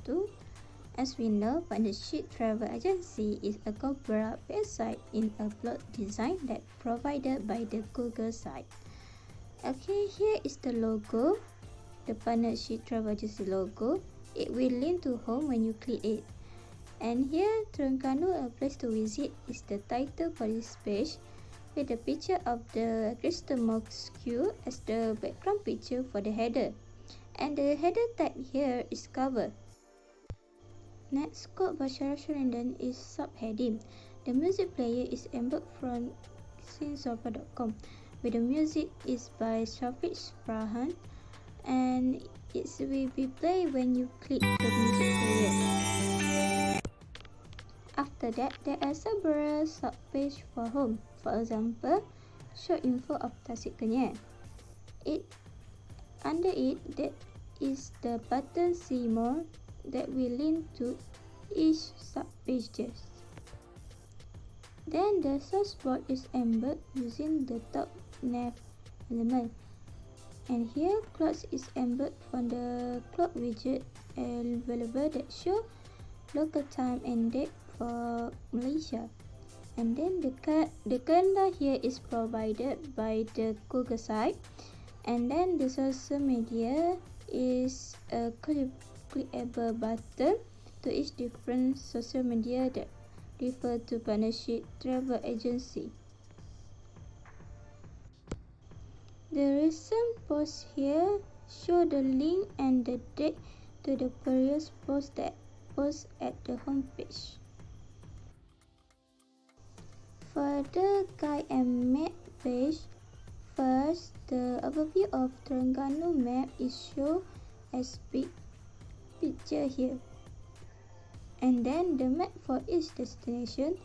2. As we know, Partnership Travel Agency is a corporate website in a blog design that provided by the Google site. Okay, here is the logo, the Partnership Travel Agency logo. It will link to home when you click it. And here, Terengganu, a place to visit, is the title for this page, with the picture of the crystal mosque as the background picture for the header. And the header tag here is cover. Next, quote by Sharash is subheading. The music player is embedded from SoPHia.com, with the music is by Shafiq Farhan, and it will be played when you click the music player. After that, there are several sub-pages for home. For example, show info of Tasikmalaya. Under it, there is the button See More that will link to each sub-pages. Then the source board is embedded using the top nav element. And here, clocks is embedded from the clock widget available that show local time and date for Malaysia. And then the calendar here is provided by the Google site. And then the social media is a clickable button to each different social media that refer to Partnership Travel Agency. The recent post here show the link and the date to the previous post at the homepage. For the guide and map page, first the overview of Terengganu map is shown as big picture here. And then the map for each destination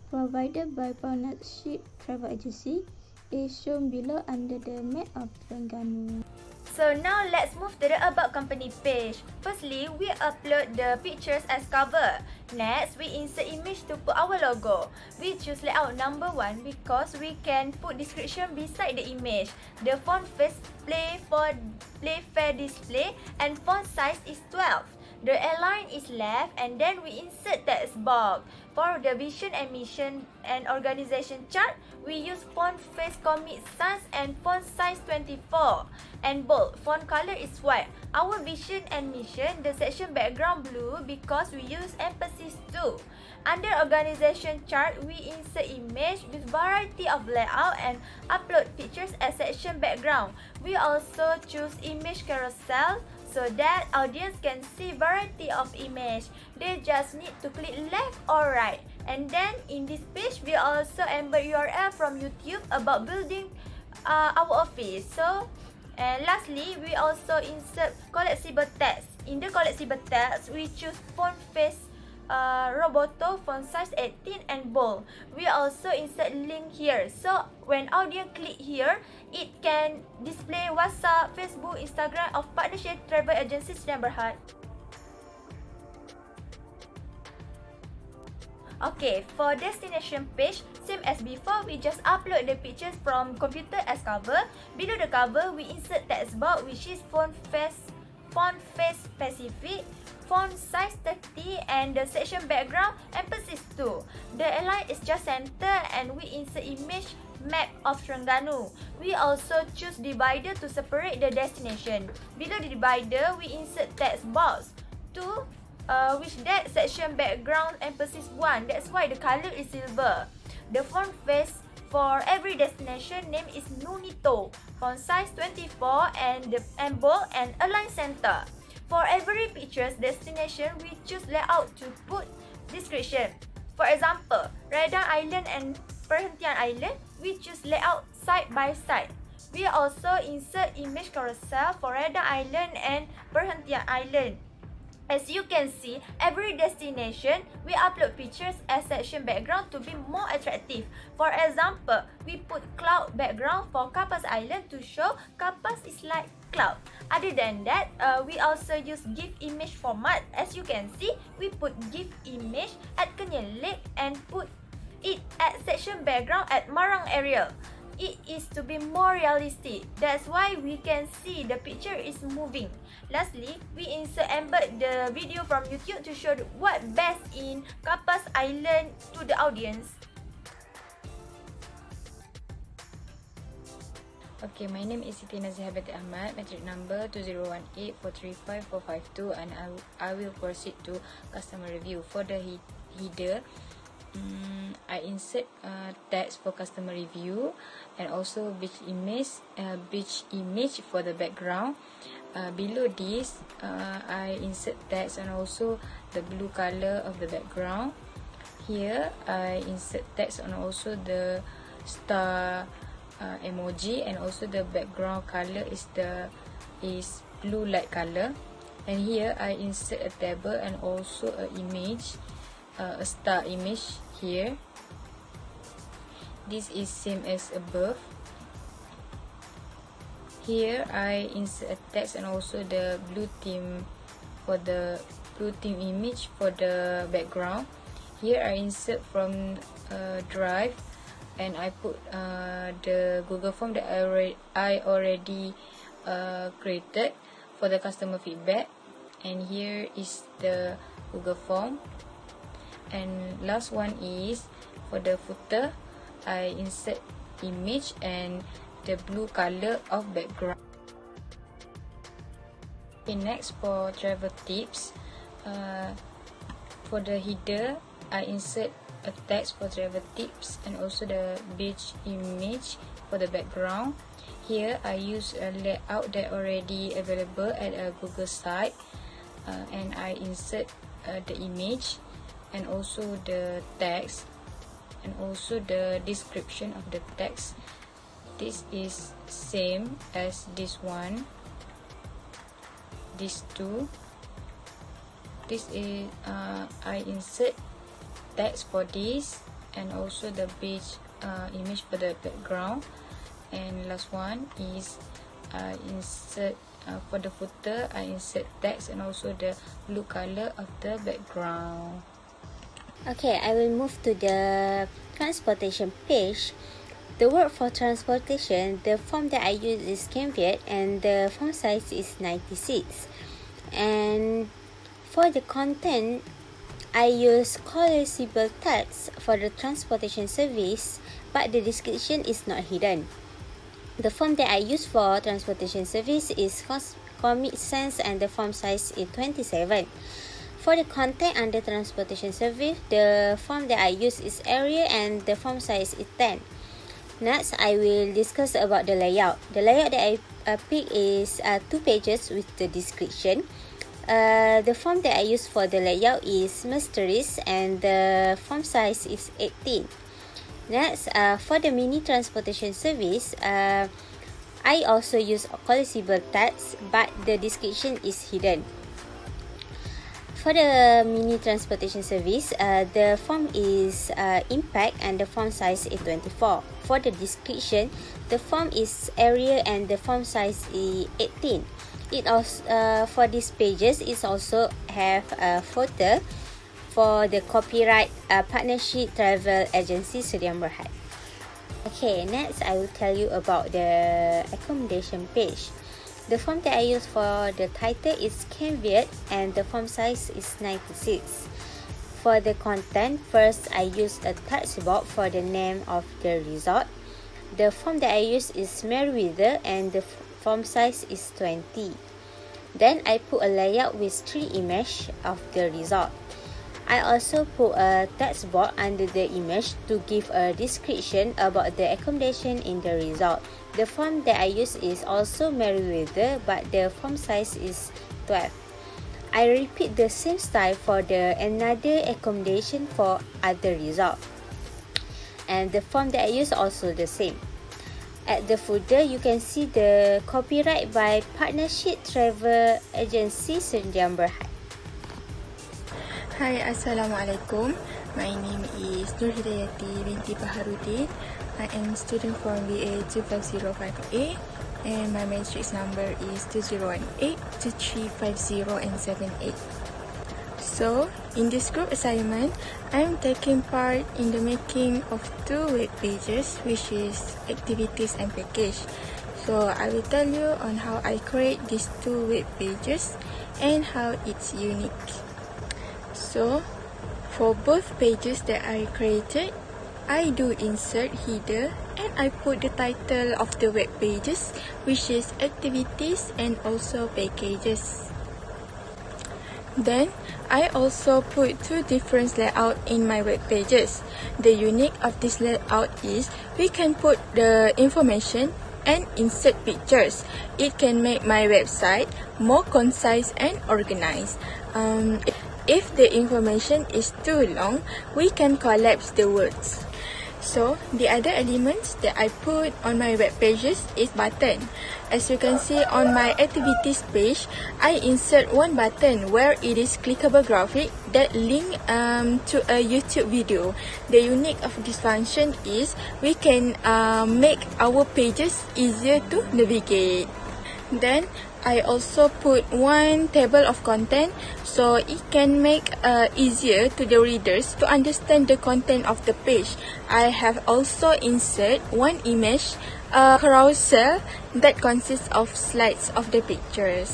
provided by Partnership Travel Agency is shown below under the map of Terengganu. So now let's move to the About Company page. Firstly, we upload the pictures as cover. Next, we insert image to put our logo. We choose layout number 1 because we can put description beside the image. The font face play fair display and font size is 12. The align is left and then we insert text box. For the vision and mission and organization chart, we use font face commit sans and font size 24 and bold. Font color is white. Our vision and mission, the section background blue because we use emphasis 2. Under organization chart, we insert image with variety of layout and upload pictures as section background. We also choose image carousel so that audience can see variety of image. They just need to click left or right. And then in this page, we also embed URL from YouTube about building our office. So, and lastly, we also insert collectible text. In the collectible text, we choose font face Roboto, font size 18 and bold. We also insert link here. So when audience click here, it can display WhatsApp, Facebook, Instagram of Partnership Travel Agency Sdn Bhd. Okay, for destination page, same as before, we just upload the pictures from computer as cover. Below the cover, we insert text box which is font face specific, font size 30 and the section background emphasis 2. The align is just center and we insert image map of Terengganu. We also choose divider to separate the destination. Below the divider, we insert text box 2 which that section background emphasis 1. That's why the color is silver. The font face for every destination name is Nunito. Font size 24 and bold and align center. For every picture's destination, we choose layout to put description. For example, Redang Island and Perhentian Island, we choose layout side by side. We also insert image carousel for Redang Island and Perhentian Island. As you can see, every destination, we upload pictures as section background to be more attractive. For example, we put cloud background for Kapas Island to show Kapas is like cloud. Other than that, we also use GIF image format. As you can see, we put GIF image at Kenyal Lake and put it at section background at Marang area. it is to be more realistic. That's why we can see the picture is moving. Lastly, we embed the video from YouTube to show what best in Kapas Island to the audience. Okay, my name is SITI NAZIHAH binti AHMAD, matric number 2018435452, and I will proceed to customer review. For the header, I insert text for customer review, and also beach image for the background. Below this, I insert text and also the blue color of the background. Here, I insert text and also the star emoji, and also the background color is blue light color. And here I insert a table and also a image, a star image here. This is same as above. Here I insert a text and also the blue theme for the blue theme image for the background. Here I insert from Drive, and I put the Google form that I already created for the customer feedback. And here is the Google form. And last one is for the footer, I insert image and the blue color of background. Okay, next for travel tips, for the header, I insert a text for travel tips and also the beach image for the background. Here I use a layout that already available at a Google site, and I insert the image and also the text and also the description of the text. This is same as this one, these two. This is I insert text for this and also the beach image for the background. And last one is I insert for the footer, I insert text and also the blue color of the background. Okay, I will move to the transportation page. The word for transportation, the form that I use is Canviet and the font size is 96. And for the content, I use colorable text for the transportation service, but the description is not hidden. The font that I use for transportation service is Comic Sans and the font size is 27. For the content under transportation service, the font that I use is Arial and the font size is 10. Next, I will discuss about the layout. The layout that I pick is 2 pages with the description. The font that I use for the layout is Mysterious and the font size is 18. Next, for the mini transportation service, I also use colorable text, but the description is hidden. For the mini transportation service, the font is Impact and the font size is 24. For the description, the font is Arial and the font size is 18. It also for these pages it also have a photo for the copyright partnership travel agency ZUNIRAH. Okay, next I will tell you about the accommodation page. The font that I use for the title is Canviet and the font size is 96. For the content, first I use a text box for the name of the resort. The font that I use is Meriwether and the font size is 20. Then I put a layout with 3 images of the resort. I also put a text box under the image to give a description about the accommodation in the resort. The font that I use is also Meriwether, but the font size is 12. I repeat the same style for the another accommodation for other resort. And the font that I use also the same. At the footer, you can see the copyright by Partnership Travel Agency ZUNIRAH. Hi, Assalamualaikum. My name is NURHIDAYATI binti BAHARUDDIN. I am student from BA 25058 and my matrix number is 2018, 2350 and 78. So, in this group assignment, I'm taking part in the making of 2 web pages, which is activities and package. So, I will tell you on how I create these 2 web pages and how it's unique. So, for both pages that I created, I do insert header and I put the title of the web pages, which is activities and also packages. Then, I also put 2 different layouts in my web pages. The unique of this layout is we can put the information and insert pictures. It can make my website more concise and organized. If the information is too long, we can collapse the words. So, the other elements that I put on my web pages is button. As you can see on my activities page, I insert one button where it is clickable graphic that link to a YouTube video. The unique of this function is we can make our pages easier to navigate. Then, I also put one table of content so it can make easier to the readers to understand the content of the page. I have also insert one image, a carousel that consists of slides of the pictures.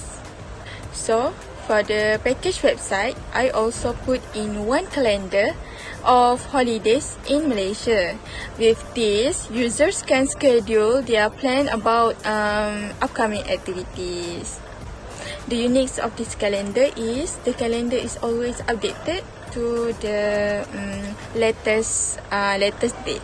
So, for the package website, I also put in one calendar of holidays in Malaysia. With this, users can schedule their plan about upcoming activities. The uniqueness of this calendar is the calendar is always updated to the latest date.